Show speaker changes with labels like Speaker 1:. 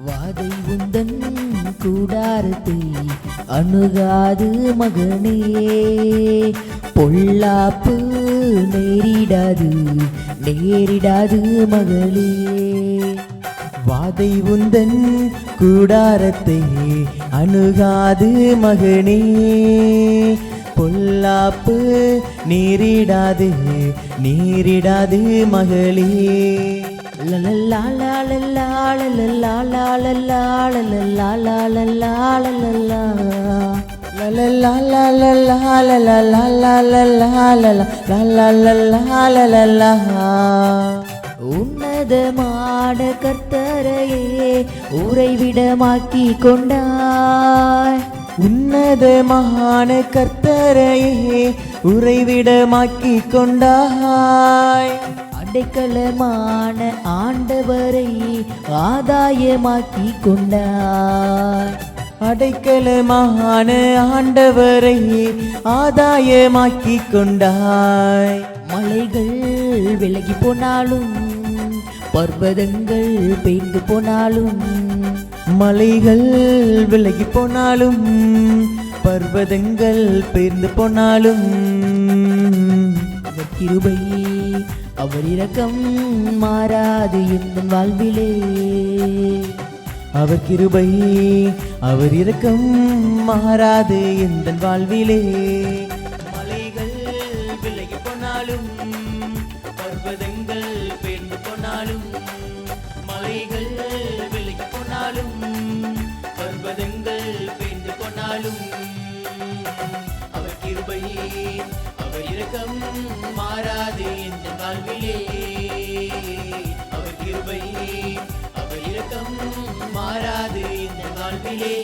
Speaker 1: வாதை உந்தன் கூடாரத்தை அணுகாது மகனே, பொல்லாப்பு நேரிடாது நேரிடாது மகளே.
Speaker 2: வாதை உந்தன் கூடாரத்தை அணுகாது மகனே, பொல்லாப்பு நேரிடாது நேரிடாது மகளே.
Speaker 1: உன்னதமான கர்த்தரையே உறைவிடமாக்கி கொண்டாய்,
Speaker 2: உன்னதமான கர்த்தரையே உறைவிடமாக்கி கொண்டாய்.
Speaker 1: அடைக்கலமான ஆண்டவரை ஆதாயமாக்கி கொண்டாய்,
Speaker 2: அடைக்கலமான ஆண்டவரை ஆதாயமாக்கி கொண்டாய்.
Speaker 1: மலைகள் விலகி போனாலும் பர்வதங்கள் பெய்ந்து போனாலும்,
Speaker 2: மலைகள் விலகி போனாலும் பர்வதங்கள் பெயர்ந்து போனாலும்,
Speaker 1: அவர் கிருபை அவர் இரக்கம் மாறாது எந்த வாழ்விலே,
Speaker 2: அவர் கிருபை அவர் இரக்கம் மாறாது எந்த வாழ்விலே. மலைகள் விலகி போனாலும் பர்வதங்கள் பெயர்ந்து போனாலும், மலைகள் விலகி போனாலும் பர்வதங்கள் பெயர்ந்து போனாலும், அவர் கிருபை அவர் இரக்கம் மாறாது எந்த வாழ்விலே, அவர் கிருபை அவர் இரக்கம் மாறாது எந்த வாழ்விலே.